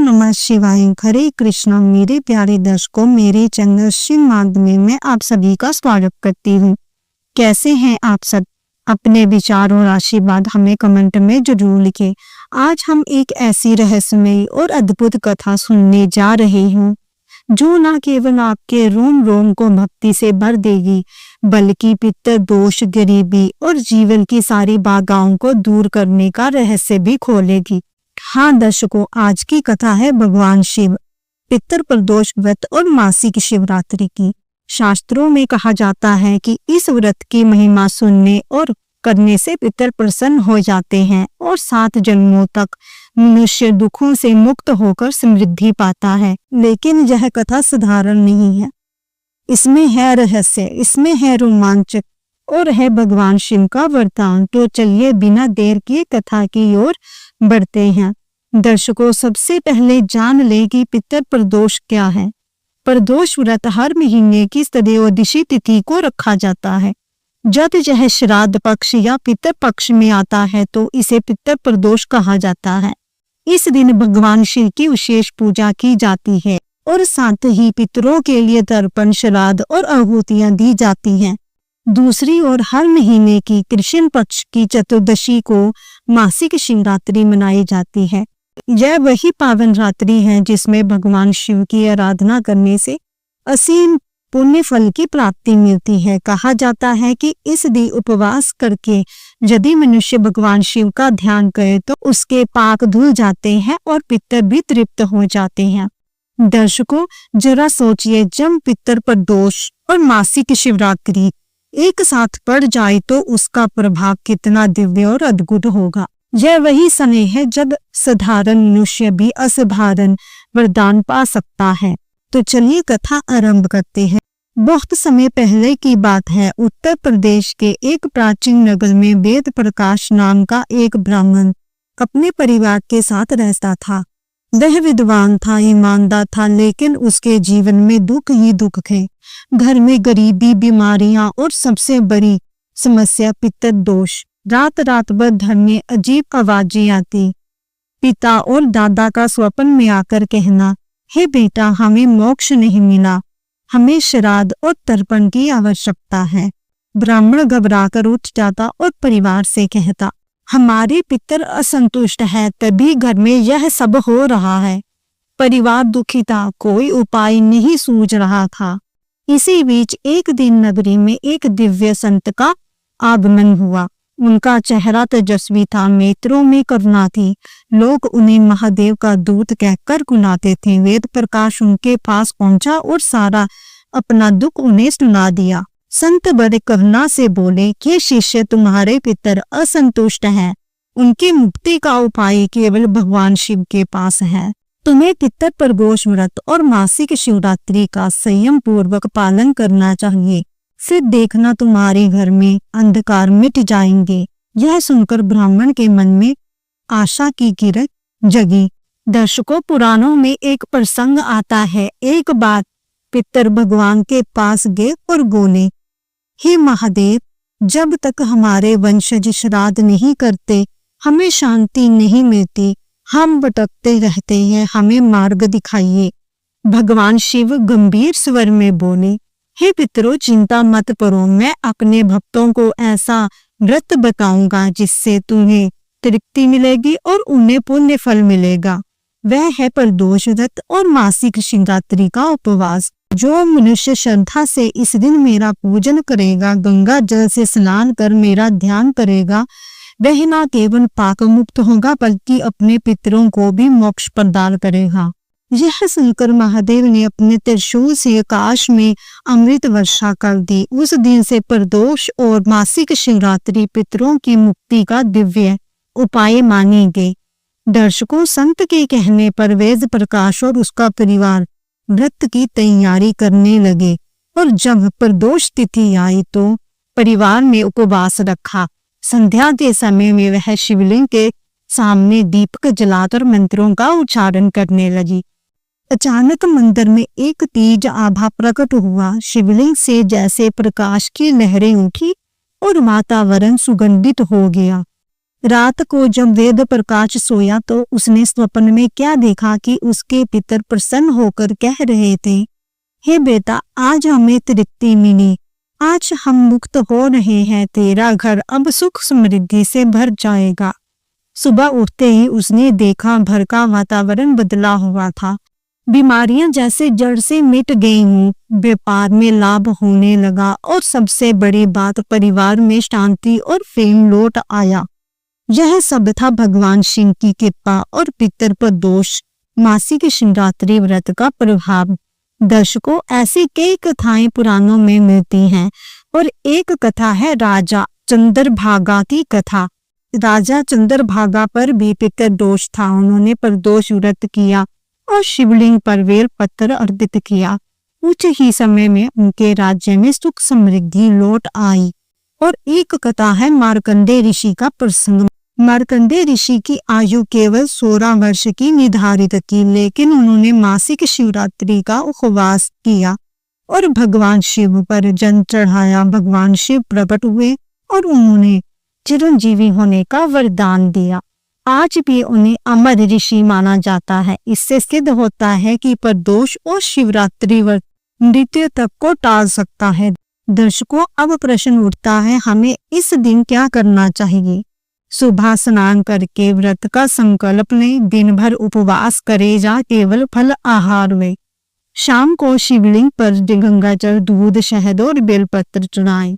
नमः शिवाय। हरे कृष्णा। मेरे प्यारे दर्शकों, मेरे चैनल शिव माध्यम में आप सभी का स्वागत करती हूँ। कैसे हैं आप सब? अपने विचार और आशीर्वाद हमें कमेंट में जरूर लिखें। आज हम एक ऐसी रहस्यमयी और अद्भुत कथा सुनने जा रहे हैं जो न केवल आपके रोम रोम को भक्ति से भर देगी, बल्कि पितृ दोष, गरीबी और जीवन की सारी बाधाओं को दूर करने का रहस्य भी खोलेगी। हाँ दर्शकों, आज की कथा है भगवान शिव, पितृ प्रदोष व्रत और मासिक शिवरात्रि की। शास्त्रों में कहा जाता है कि इस व्रत की महिमा सुनने और करने से पितृ प्रसन्न हो जाते हैं और 7 जन्मों तक मनुष्य दुखों से मुक्त होकर समृद्धि पाता है। लेकिन यह कथा साधारण नहीं है, इसमें है रहस्य, इसमें है रोमांचक और है भगवान शिव का वरदान। तो चलिए बिना देर किए कथा की ओर बढ़ते हैं। दर्शकों, सबसे पहले जान ले कि पितृ प्रदोष क्या है। प्रदोष व्रत हर महीने की त्रयोदशी तिथि को रखा जाता है। जब यह श्राद्ध पक्ष या पितृ पक्ष में आता है तो इसे पितृ प्रदोष कहा जाता है। इस दिन भगवान शिव की विशेष पूजा की जाती है और साथ ही पितरों के लिए तर्पण, श्राद्ध और आहुतियां दी जाती हैं। दूसरी ओर हर महीने की कृष्ण पक्ष की चतुर्दशी को मासिक शिवरात्रि मनाई जाती है। यह वही पावन रात्रि है जिसमें भगवान शिव की आराधना करने से असीम पुण्य फल की प्राप्ति मिलती है। कहा जाता है कि इस दिन उपवास करके यदि मनुष्य भगवान शिव का ध्यान करे तो उसके पाप धुल जाते हैं और पितर भी तृप्त हो जाते हैं। दर्शकों, जरा सोचिए, जब पितृ प्रदोष और मासिक शिवरात्रि एक साथ पड़ जाए तो उसका प्रभाव कितना दिव्य और अद्भुत होगा। यह वही समय है जब साधारण मनुष्य भी असाधारण वरदान पा सकता है। तो चलिए कथा आरंभ करते हैं। बहुत समय पहले की बात है। उत्तर प्रदेश के एक प्राचीन नगर में वेद प्रकाश नाम का एक ब्राह्मण अपने परिवार के साथ रहता था। वह विद्वान था, ईमानदार था, लेकिन उसके जीवन में दुख ही दुख थे। घर में गरीबी, बीमारियां और सबसे बड़ी समस्या पितृ दोष। रात रात भर घर में अजीब आवाजें आती। पिता और दादा का स्वप्न में आकर कहना, हे बेटा, हमें मोक्ष नहीं मिला, हमें श्राद्ध और तर्पण की आवश्यकता है। ब्राह्मण घबराकर उठ जाता और परिवार से कहता, हमारे पितर असंतुष्ट है, तभी घर में यह सब हो रहा है। परिवार दुखी था, कोई उपाय नहीं सूझ रहा था। इसी बीच एक दिन नगरी में एक दिव्य संत का आगमन हुआ। उनका चेहरा तेजस्वी था, नेत्रों में करुणा थी। लोग उन्हें महादेव का दूत कहकर बुलाते थे। वेद प्रकाश उनके पास पहुंचा और सारा अपना दुख उन्हें सुना दिया। संत बड़े करुणा से बोले कि शिष्य, तुम्हारे पितर असंतुष्ट हैं, उनकी मुक्ति का उपाय केवल भगवान शिव के पास है। तुम्हें पितृ प्रदोष व्रत और मासिक शिवरात्रि का संयम पूर्वक पालन करना चाहिए, फिर देखना तुम्हारे घर में अंधकार मिट जाएंगे। यह सुनकर ब्राह्मण के मन में आशा की किरण जगी। दर्शकों, पुराणों में एक प्रसंग आता है। एक बार पितर भगवान के पास गए और बोले, हे महादेव, जब तक हमारे वंशज श्राद्ध नहीं करते हमें शांति नहीं मिलती, हम भटकते रहते हैं, हमें मार्ग दिखाइए। भगवान शिव गंभीर स्वर में बोले, हे पितरों, चिंता मत करो, मैं अपने भक्तों को ऐसा व्रत बताऊंगा जिससे तुम्हें तृप्ति मिलेगी और उन्हें पुण्य फल मिलेगा। वह है प्रदोष व्रत और मासिक शिवरात्रि का उपवास। जो मनुष्य श्रद्धा से इस दिन मेरा पूजन करेगा, गंगा जल से स्नान कर मेरा ध्यान करेगा, वह न केवल पाप मुक्त होगा बल्कि अपने पितरों को भी मोक्ष प्रदान करेगा। यह सुनकर महादेव ने अपने त्रिशूल से आकाश में अमृत वर्षा कर दी। उस दिन से प्रदोष और मासिक शिवरात्रि पितरों की मुक्ति का दिव्य उपाय माने गए। दर्शकों, संत के कहने पर वेद प्रकाश और उसका परिवार व्रत की तैयारी करने लगे और जब प्रदोष तिथि आई तो परिवार ने उपवास रखा। संध्या के समय में वह शिवलिंग के सामने दीपक जलाकर मंत्रों का उच्चारण करने लगी। अचानक मंदिर में एक तेज आभा प्रकट हुआ। शिवलिंग से जैसे प्रकाश की लहरें उठी और वातावरण सुगंधित हो गया। रात को जब वेद प्रकाश सोया तो उसने स्वप्न में क्या देखा कि उसके पितर प्रसन्न होकर कह रहे थे, हे बेटा, आज हमें तृप्ति मिली, आज हम मुक्त हो रहे हैं, तेरा घर अब सुख समृद्धि से भर जाएगा। सुबह उठते ही उसने देखा घर का वातावरण बदला हुआ था। बीमारियां जैसे जड़ से मिट गई हूँ, व्यापार में लाभ होने लगा और सबसे बड़ी बात, परिवार में शांति और प्रेम लौट आया। यह सब था भगवान शिव की कृपा और पितर पर दोष मासिक शिवरात्रि व्रत का प्रभाव। दर्शकों, ऐसी कई कथाएं पुराणों में मिलती हैं और एक कथा है राजा चंद्रभागा की कथा। राजा चंद्रभागा पर भी पितर दोष था। उन्होंने प्रदोष व्रत किया और शिवलिंग पर बेल पत्र अर्पित किया। कुछ ही समय में उनके राज्य में सुख समृद्धि लौट आई। और एक कथा है मार्कंडेय ऋषि का प्रसंग। मार्कंडेय ऋषि की आयु केवल 16 वर्ष की निर्धारित थी, लेकिन उन्होंने मासिक शिवरात्रि का उपवास किया और भगवान शिव पर जल चढ़ाया। भगवान शिव प्रकट हुए और उन्होंने चिरंजीवी होने का वरदान दिया। आज भी उन्हें अमर ऋषि माना जाता है। इससे सिद्ध होता है कि प्रदोष और शिवरात्रि व्रत मृत्यु तक को टाल सकता है। दर्शकों, अब प्रश्न उठता है, हमें इस दिन क्या करना चाहिए? सुबह स्नान करके व्रत का संकल्प लें, दिन भर उपवास करे या केवल फल आहार में। शाम को शिवलिंग पर गंगाजल, दूध, शहद और बेलपत्र चढ़ाएं।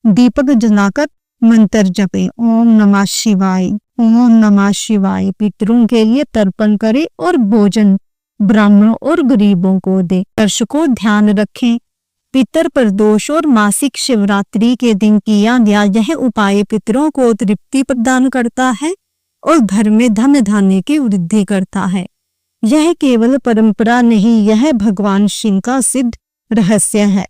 दीपक जलाकर मंत्र जपें, ओम नमः शिवाय, ओम नमः शिवाय। पितरों के लिए तर्पण करें और भोजन ब्राह्मणों और गरीबों को दे। दर्शकों, ध्यान रखें, पितर प्रदोष और मासिक शिवरात्रि के दिन किया गया यह उपाय पितरों को तृप्ति प्रदान करता है और घर में धन धान्य की वृद्धि करता है। यह केवल परंपरा नहीं, यह भगवान शिव का सिद्ध रहस्य है।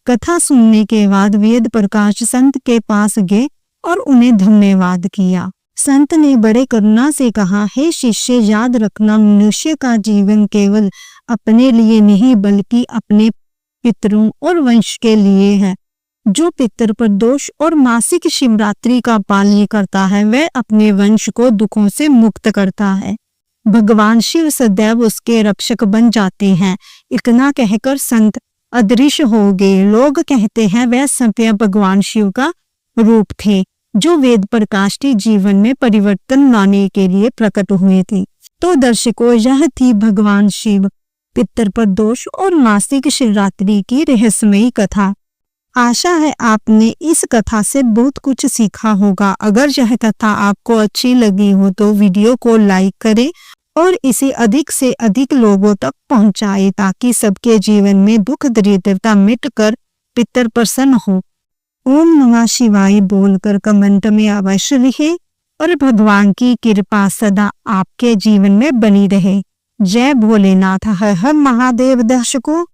कथा सुनने के बाद वेद प्रकाश संत के पास गए और उन्हें धन्यवाद किया। संत ने बड़े करुणा से कहा, हे शिष्य, याद रखना, मनुष्य का जीवन केवल अपने लिए नहीं बल्कि अपने पितरों और वंश के लिए है। जो पितर प्रदोष और मासिक शिवरात्रि का पालन करता है वह अपने वंश को दुखों से मुक्त करता है। भगवान शिव सदैव उसके रक्षक बन जाते हैं। इतना कहकर संत अदृश्य हो गए। लोग कहते हैं वह स्वयं भगवान शिव का रूप थे जो वेद प्रकाश के जीवन में परिवर्तन लाने के लिए प्रकट हुए थे। तो दर्शकों, यह थी भगवान शिव, पितर प्रदोष और मासिक शिवरात्रि की रहस्यमयी कथा। आशा है आपने इस कथा से बहुत कुछ सीखा होगा। अगर यह कथा आपको अच्छी लगी हो तो वीडियो को लाइक करें और इसे अधिक से अधिक लोगों तक पहुंचाएं ताकि सबके जीवन में दुख दरिद्रता मिटकर पितर प्रसन्न हो। ओम नमः शिवाय बोलकर कमेंट में अवश्य लिखें और भगवान की कृपा सदा आपके जीवन में बनी रहे। जय भोलेनाथ, हर हर महादेव। दर्शकों,